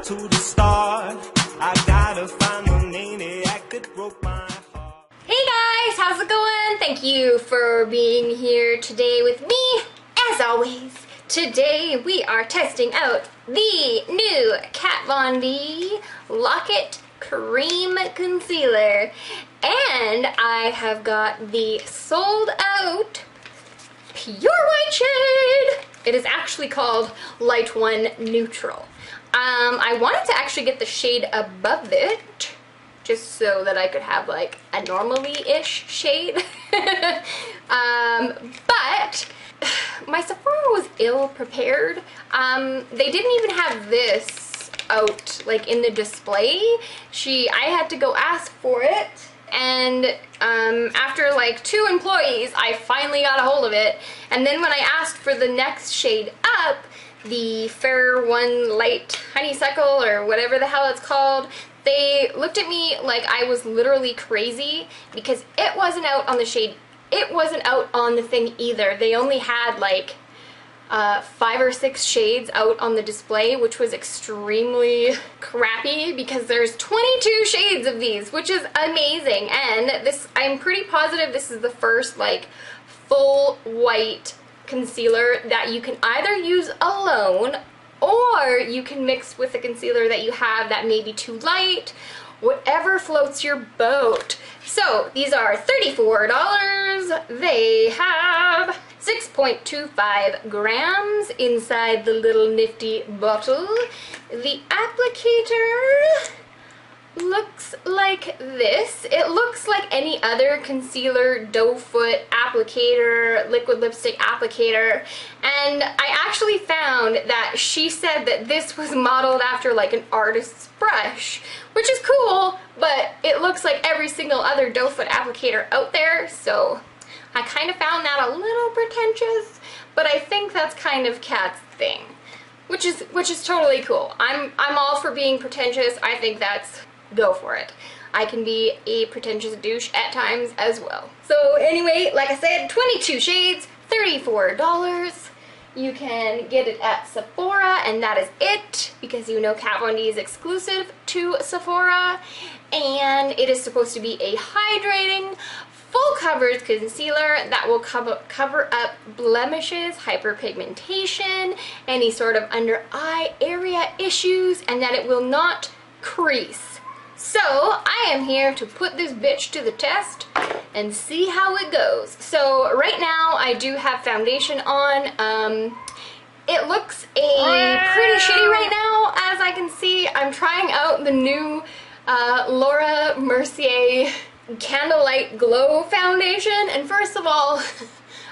to the start. I gotta find the maniac that broke my heart. Hey guys, how's it going? Thank you for being here today with me, as always. Today we are testing out the new Kat Von D Lock-It Cream Concealer. And I have got the sold out pure white shade. It is actually called Light 1 Neutral. I wanted to actually get the shade above it, just so that I could have like a normally-ish shade. But my Sephora was ill prepared. They didn't even have this out like in the display. I had to go ask for it, and after like 2 employees I finally got a hold of it. And then when I asked for the next shade up, the Fair One Light Honeysuckle or whatever the hell it's called, they looked at me like I was literally crazy because it wasn't out on the shade. It wasn't out on the thing either. They only had like 5 or 6 shades out on the display, which was extremely crappy because there's 22 shades of these, which is amazing. And this, I'm pretty positive this is the first like full white concealer that you can either use alone or you can mix with a concealer that you have that may be too light, whatever floats your boat. So these are $34. They have 6.25 grams inside the little nifty bottle. The applicator looks like this. It looks like any other concealer, doe foot applicator, liquid lipstick applicator, and I actually found that she said that this was modeled after like an artist's brush, which is cool, but it looks like every single other doe foot applicator out there, so I kind of found that a little pretentious, but I think that's kind of Kat's thing, which is totally cool. I'm all for being pretentious. I think that's, go for it. I can be a pretentious douche at times as well. So anyway, like I said, 22 shades, $34. You can get it at Sephora, and that is it, because you know Kat Von D is exclusive to Sephora, and it is supposed to be a hydrating, full coverage concealer that will cover up blemishes, hyperpigmentation, any sort of under eye area issues, and that it will not crease. So I am here to put this bitch to the test and see how it goes. So right now I do have foundation on. It looks pretty shitty right now, as I can see. I'm trying out the new Laura Mercier Candlelight Glow foundation, and first of all,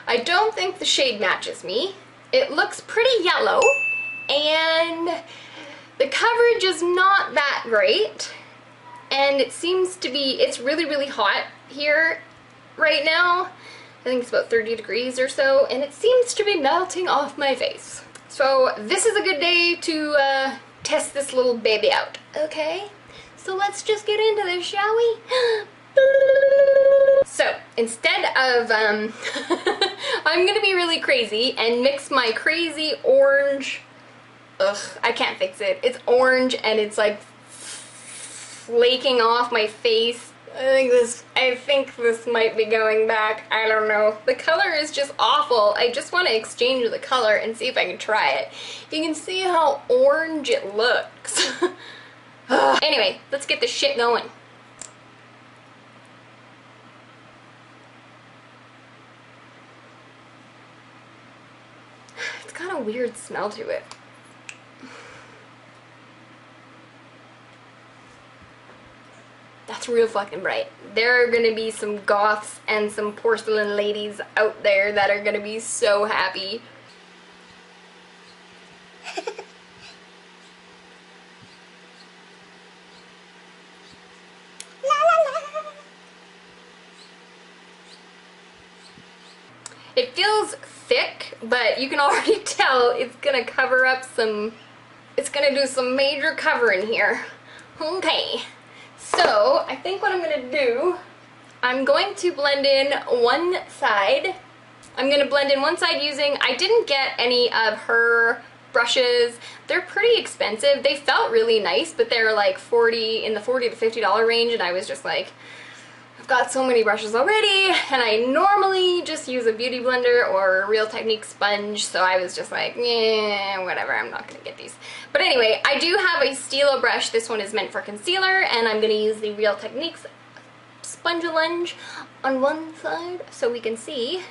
I don't think the shade matches me. It looks pretty yellow, and the coverage is not that great, and it seems to be, it's really hot here right now. I think it's about 30 degrees or so, and it seems to be melting off my face. So this is a good day to test this little baby out, okay? So let's just get into this, shall we? So instead of, I'm gonna be really crazy and mix my crazy orange, I can't fix it. It's orange and it's like flaking off my face. I think this might be going back. I don't know. The color is just awful. I just want to exchange the color and see if I can try it. You can see how orange it looks. Anyway, let's get this shit going. It's got a weird smell to it. That's real fucking bright. There are gonna be some goths and some porcelain ladies out there that are gonna be so happy. It feels thick, but you can already tell it's gonna cover up some, it's gonna do some major covering here. Okay. So, I think what I'm going to do, I'm going to blend in one side. I'm going to blend in one side using, I didn't get any of her brushes. They're pretty expensive. They felt really nice, but they're like in the $40 to $50 range, and I was just like, I've got so many brushes already, and I normally just use a beauty blender or a Real Techniques sponge, so I was just like, yeah, whatever, I'm not gonna get these. But anyway, I do have a Stila brush. This one is meant for concealer, and I'm gonna use the Real Techniques sponge lunge on one side so we can see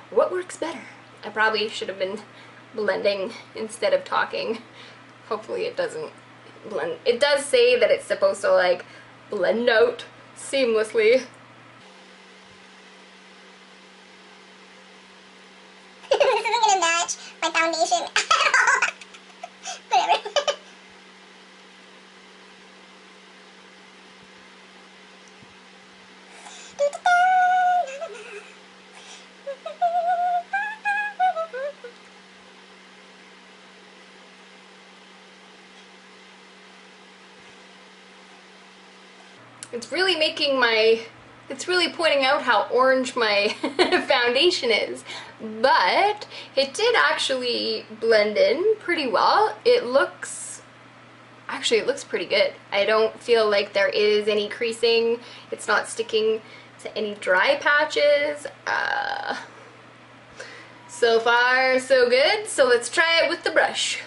what works better. I probably should have been blending instead of talking. Hopefully it doesn't blend. It does say that it's supposed to like blend out seamlessly. This isn't gonna match my foundation at all. Whatever. It's really making my, it's really pointing out how orange my foundation is, but it did actually blend in pretty well. It looks, actually it looks pretty good. I don't feel like there is any creasing. It's not sticking to any dry patches. So far so good, so let's try it with the brush.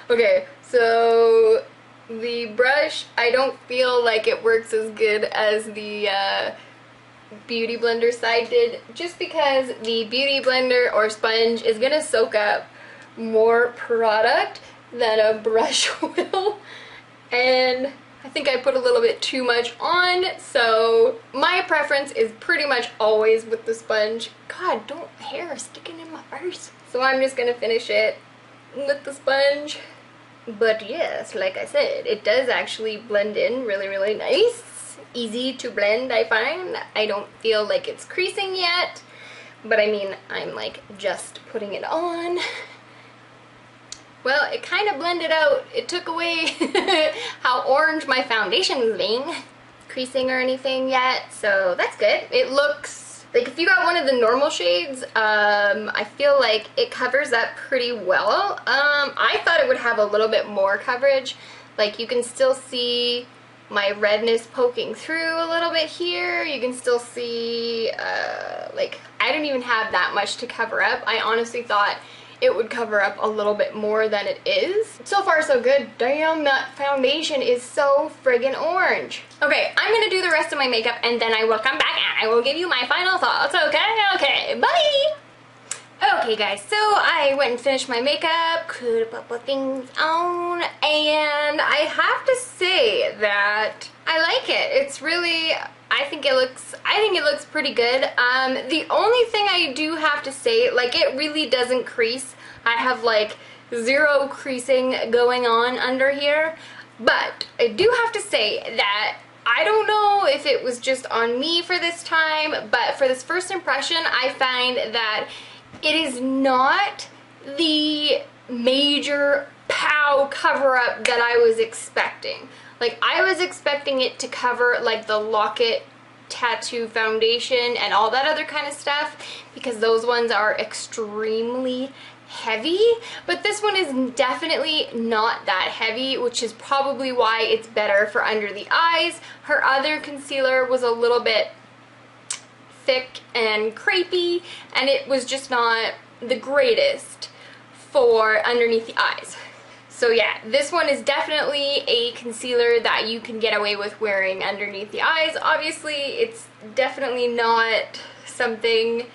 Okay, so the brush, I don't feel like it works as good as the Beauty Blender side did, just because the Beauty Blender or sponge is gonna soak up more product than a brush will, and I think I put a little bit too much on, so my preference is pretty much always with the sponge. God, don't hair sticking in my face. So I'm just gonna finish it with the sponge. But yes, like I said, it does actually blend in really, really nice. Easy to blend, I find. I don't feel like it's creasing yet, but I mean, I'm like just putting it on. Well, it kind of blended out. It took away how orange my foundation was being. Creasing or anything yet, so that's good. It looks like if you got one of the normal shades, I feel like it covers up pretty well. I thought it would have a little bit more coverage. Like you can still see my redness poking through a little bit here. You can still see, like I don't even have that much to cover up. I honestly thought it would cover up a little bit more than it is. So far so good. Damn, that foundation is so friggin' orange. Okay, I'm gonna do the rest of my makeup and then I will come back and I will give you my final thoughts, okay? Okay, bye! Okay guys, so I went and finished my makeup, put a couple things on, and I have to say that I like it. It's really, I think it looks pretty good. The only thing I do have to say, like it really doesn't crease. I have like zero creasing going on under here, but I do have to say that I don't know if it was just on me for this time, but for this first impression, I find that it is not the major pow cover-up that I was expecting. Like, I was expecting it to cover, like, the Locket Tattoo Foundation and all that other kind of stuff, because those ones are extremely heavy, but this one is definitely not that heavy, which is probably why it's better for under the eyes. Her other concealer was a little bit thick and crepey, and it was just not the greatest for underneath the eyes. So yeah, this one is definitely a concealer that you can get away with wearing underneath the eyes. Obviously, it's definitely not something,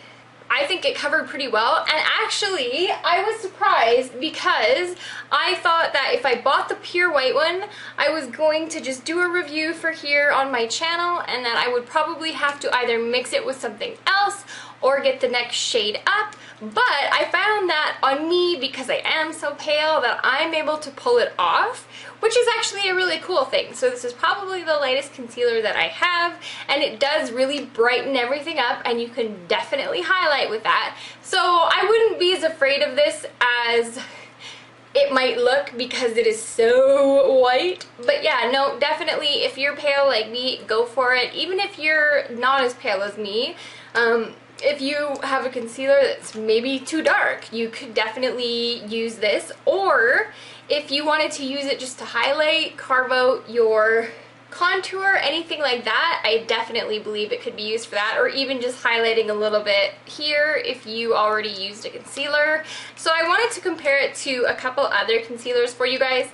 I think it covered pretty well, and actually I was surprised because I thought that if I bought the pure white one, I was going to just do a review for here on my channel, and that I would probably have to either mix it with something else or get the next shade up, but I found that on me, because I am so pale, that I'm able to pull it off, which is actually a really cool thing. So this is probably the lightest concealer that I have, and it does really brighten everything up, and you can definitely highlight with that. So I wouldn't be as afraid of this as it might look, because it is so white. But yeah, no, definitely if you're pale like me, go for it. Even if you're not as pale as me, if you have a concealer that's maybe too dark, you could definitely use this. Or if you wanted to use it just to highlight, carve out your contour, anything like that, I definitely believe it could be used for that, or even just highlighting a little bit here if you already used a concealer. So I wanted to compare it to a couple other concealers for you guys.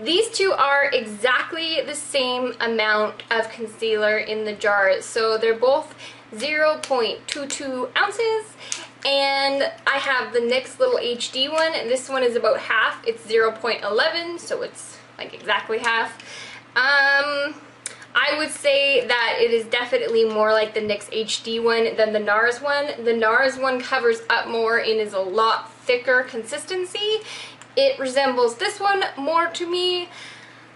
These two are exactly the same amount of concealer in the jar, so they're both 0.22 ounces, and I have the NYX little HD one, and this one is about half. It's 0.11, so it's like exactly half. I would say that it is definitely more like the NYX HD one than the NARS one. The NARS one covers up more and is a lot thicker consistency. It resembles this one more to me.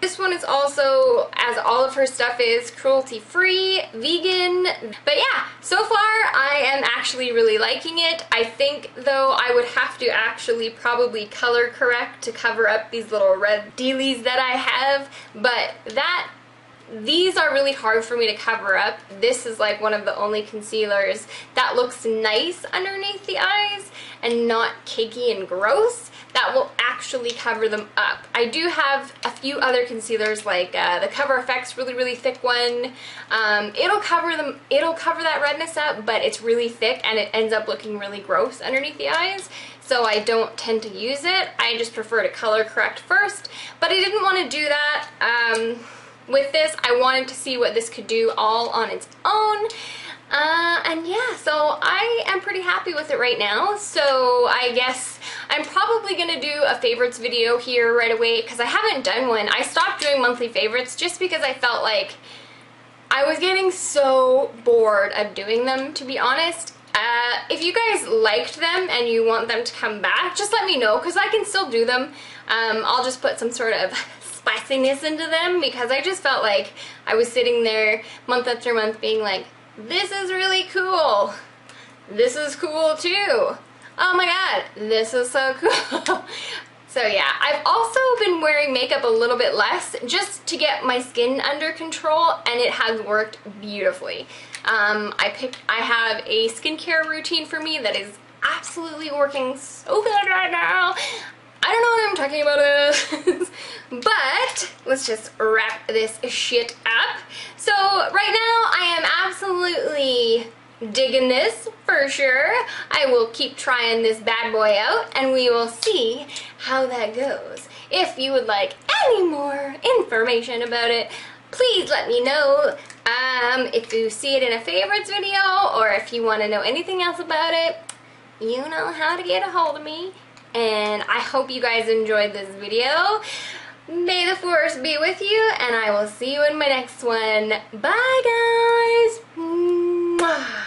This one is also, as all of her stuff is, cruelty-free, vegan. But yeah, so far I am actually really liking it. I think though I would have to actually probably color correct to cover up these little red dealies that I have, but these are really hard for me to cover up. This is like one of the only concealers that looks nice underneath the eyes and not cakey and gross, that will actually cover them up. I do have a few other concealers, like the Cover FX really thick one. It'll cover that redness up, but it's really thick and it ends up looking really gross underneath the eyes. So I don't tend to use it. I just prefer to color correct first. But I didn't want to do that. With this, I wanted to see what this could do all on its own. And yeah, so I am pretty happy with it right now. So I guess I'm probably going to do a favorites video here right away, because I haven't done one. I stopped doing monthly favorites just because I felt like I was getting so bored of doing them, to be honest. If you guys liked them and you want them to come back, just let me know, because I can still do them. I'll just put some sort of spiciness into them, because I just felt like I was sitting there month after month being like, this is really cool. This is cool too. Oh my god, this is so cool. So yeah, I've also been wearing makeup a little bit less just to get my skin under control, and it has worked beautifully. I have a skincare routine for me that is absolutely working so good right now. I don't know what I'm talking about, but let's just wrap this shit up. So right now I am absolutely digging this for sure. I will keep trying this bad boy out and we will see how that goes. If you would like any more information about it, please let me know. If you see it in a favorites video, or if you want to know anything else about it, you know how to get a hold of me. And I hope you guys enjoyed this video. May the force be with you, and I will see you in my next one. Bye guys! Mwah.